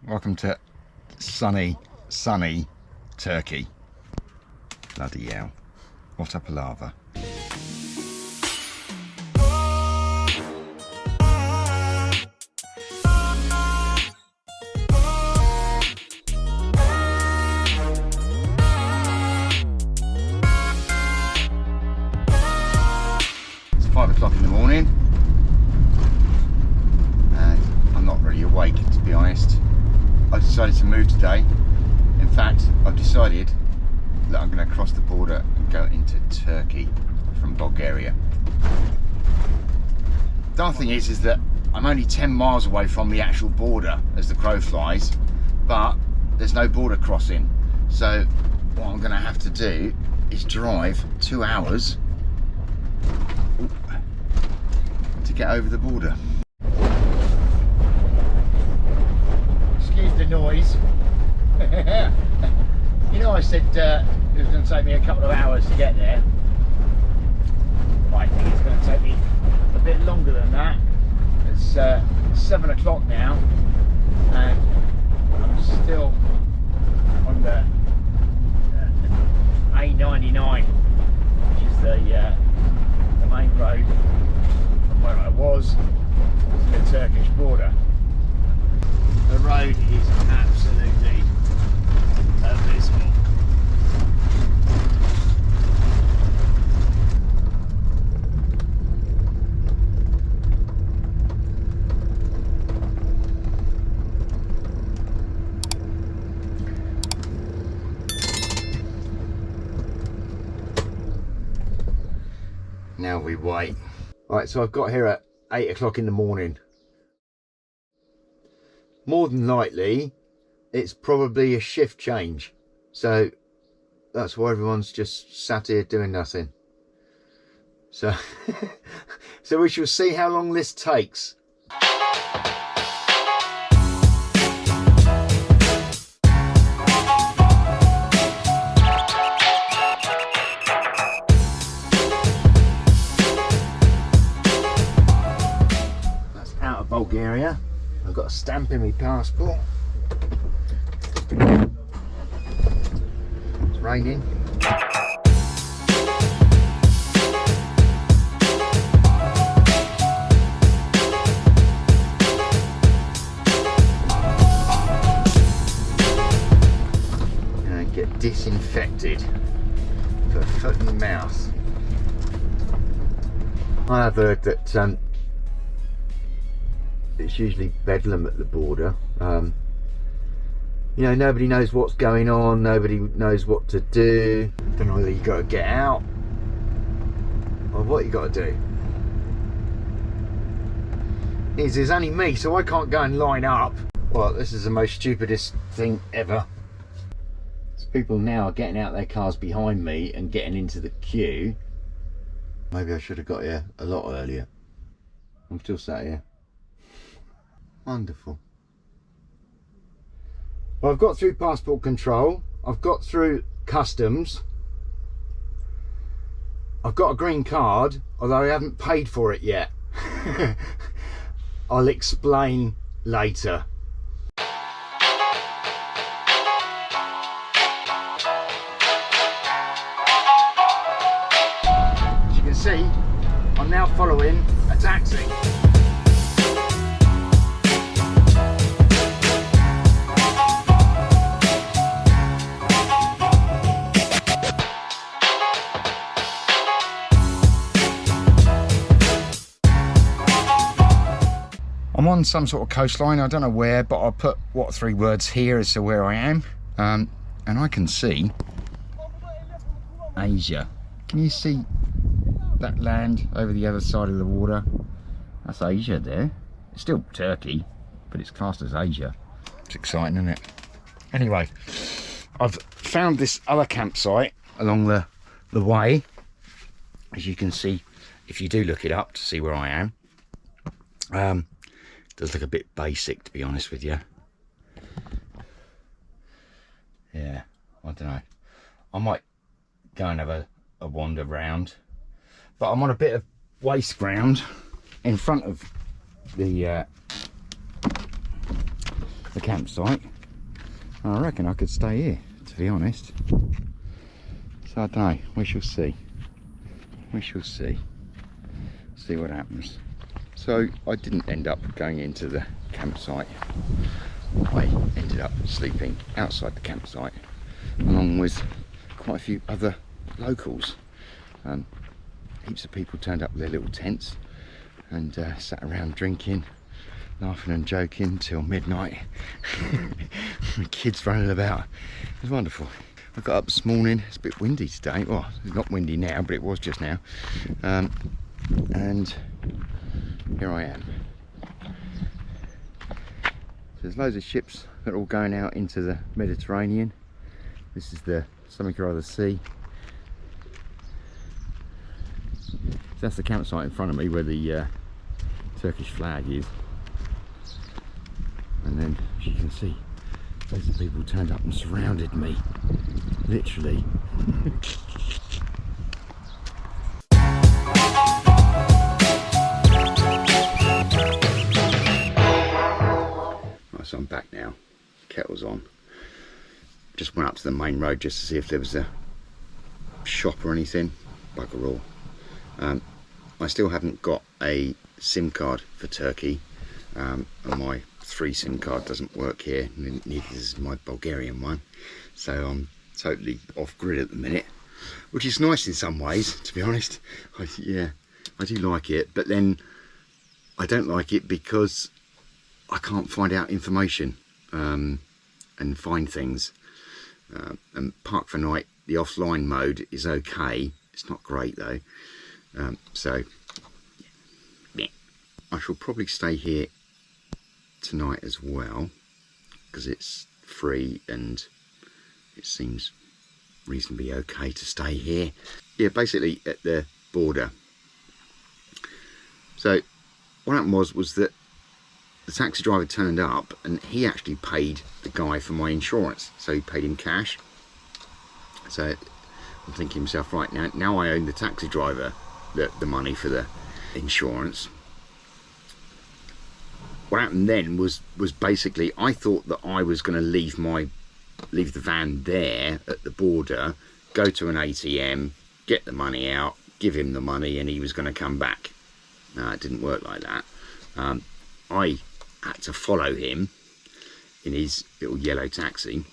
Welcome to sunny Turkey. Bloody hell. What a palaver. It's 5 o'clock in the morning. And I'm not really awake, to be honest. I decided to move today. In fact, I've decided that I'm going to cross the border and go into Turkey from Bulgaria. The other thing is that I'm only 10 miles away from the actual border as the crow flies, but there's no border crossing. So what I'm going to have to do is drive 2 hours to get over the border. Excuse the noise. You know, I said it was going to take me a couple of hours to get there. I think it's going to take me a bit longer than that. It's 7 o'clock now, and I'm still on the A99, which is the main road from where I was to the Turkish border. The road is absolutely abysmal. Now we wait. Right, so I've got here at 8 o'clock in the morning. More than likely, it's probably a shift change. So that's why everyone's just sat here doing nothing. So, so we shall see how long this takes. That's out of Bulgaria. I've got a stamp in my passport. It's raining. And get disinfected for foot and mouth. I have heard that it's usually bedlam at the border. You know, nobody knows what's going on, nobody knows what to do. Don't know whether you got to get out or what you got to do. There's only me, so I can't go and line up. Well, this is the most stupidest thing ever. So people now are getting out their cars behind me and getting into the queue. Maybe I should have got here a lot earlier. I'm still sat here. Wonderful. Well, I've got through passport control, I've got through customs, I've got a green card, although I haven't paid for it yet. I'll explain later. As you can see, I'm now following a taxi. I'm on some sort of coastline, I don't know where, but I'll put what 3 words here as to where I am. And I can see Asia. Can you see that land over the other side of the water? That's Asia there. It's still Turkey, but it's classed as Asia. It's exciting, isn't it? Anyway, I've found this other campsite along the way. As you can see, if you do look it up to see where I am. Does look a bit basic, to be honest with you. Yeah, I don't know. I might go and have a wander round, but I'm on a bit of waste ground in front of the the campsite. I reckon I could stay here, to be honest. So I don't know, we shall see. We shall see. See what happens. So I didn't end up going into the campsite. I ended up sleeping outside the campsite, along with quite a few other locals. Heaps of people turned up with their little tents and sat around drinking, laughing and joking till midnight. Kids running about. It was wonderful. I got up this morning. It's a bit windy today. Well, it's not windy now, but it was just now. And here I am. So there's loads of ships that are all going out into the Mediterranean. This is the something or other sea. So that's the campsite in front of me where the Turkish flag is. And then, as you can see, loads of people turned up and surrounded me, literally. Right, so I'm back now, kettle's on. Just went up to the main road just to see if there was a shop or anything. Bugger all. I still haven't got a SIM card for Turkey, and my 3 SIM card doesn't work here, neither does my Bulgarian one, so I'm totally off grid at the minute, which is nice in some ways, to be honest. Yeah, I do like it, but then I don't like it because I can't find out information and find things. And Park for Night, the offline mode is okay, it's not great though. So yeah. I shall probably stay here tonight as well because it's free and it seems reasonably okay to stay here. Yeah, basically at the border. So what happened was that the taxi driver turned up and he actually paid the guy for my insurance, so he paid him cash. So I'm thinking to myself, right, now I own the taxi driver the money for the insurance. What happened then was basically I thought that I was going to leave the van there at the border, go to an ATM, get the money out, give him the money, and he was going to come back. No, it didn't work like that. I had to follow him in his little yellow taxi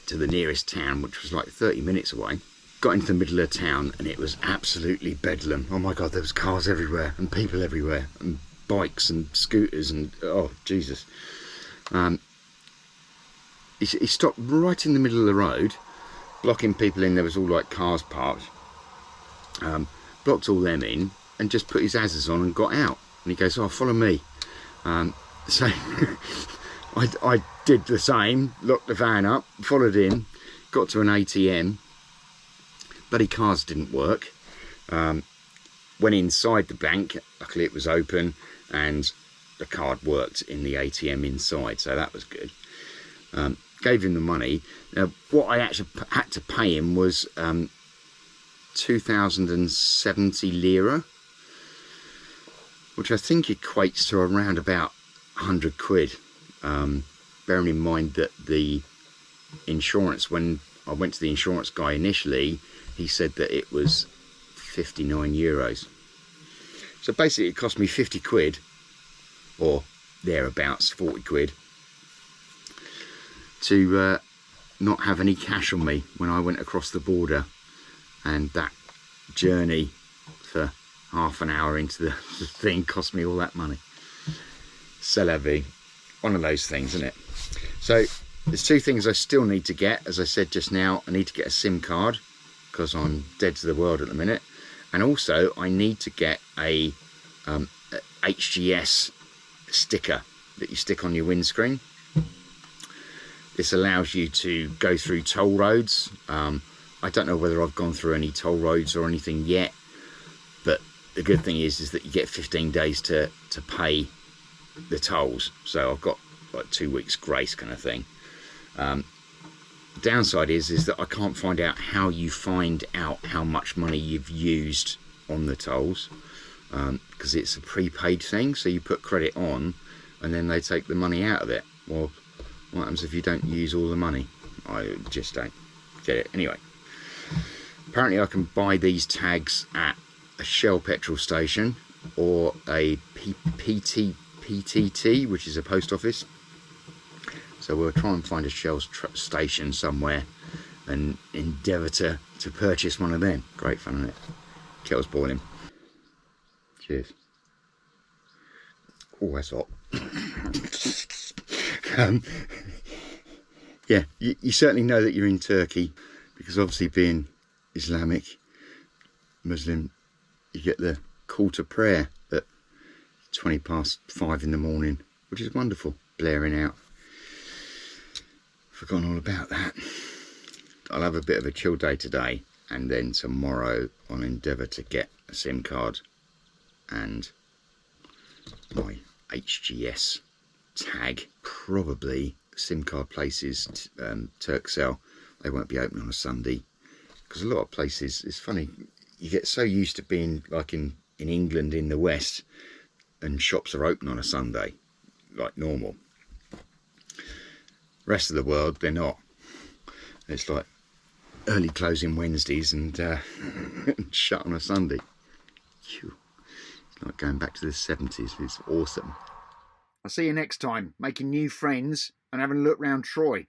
to the nearest town, which was like 30 minutes away. Got into the middle of town and it was absolutely bedlam. Oh my god, there was cars everywhere and people everywhere and bikes and scooters and oh Jesus. He stopped right in the middle of the road, blocking people in. There was all like cars parked, blocked all them in and just put his Azers on and got out. And he goes, oh, follow me. So I did the same, locked the van up, followed him, got to an ATM. Bloody cards didn't work. Went inside the bank, luckily it was open and the card worked in the ATM inside, so that was good. Gave him the money. Now what I actually had to pay him was 2,070 lira, which I think equates to around about 100 quid. Bearing in mind that the insurance, when I went to the insurance guy initially, he said that it was 59 euros. So basically it cost me 50 quid, or thereabouts, 40 quid, to not have any cash on me when I went across the border. And that journey for half an hour into the thing cost me all that money. C'est la vie. One of those things, isn't it? So there's 2 things I still need to get. As I said just now, I need to get a SIM card because I'm dead to the world at the minute, and also I need to get a HGS sticker that you stick on your windscreen. This allows you to go through toll roads. I don't know whether I've gone through any toll roads or anything yet, but the good thing is that you get 15 days to pay the tolls, so I've got like 2 weeks grace kind of thing. Downside is that I can't find out how you find out how much money you've used on the tolls, because it's a prepaid thing, so you put credit on and then they take the money out of it, Well, what happens if you don't use all the money? I just don't get it. Anyway, apparently I can buy these tags at a Shell petrol station or a PTT, which is a post office. So we'll try and find a Shell station somewhere and endeavour to purchase one of them. Great fun, isn't it? Kettle's boiling. Cheers. Oh, that's hot. Yeah, you certainly know that you're in Turkey, because obviously being Islamic, Muslim, you get the call to prayer at 5:20 in the morning, which is wonderful, blaring out. Forgotten all about that. I'll have a bit of a chill day today, and then tomorrow I'll endeavour to get a SIM card and my HGS Tag. Probably SIM card places, Turkcell, they won't be open on a Sunday, because a lot of places, it's funny, you get so used to being like in England in the West, and shops are open on a Sunday like normal. Rest of the world, they're not. It's like early closing Wednesdays and shut on a Sunday. Phew. It's like going back to the 70s. It's awesome. I'll see you next time, making new friends and having a look round Troy.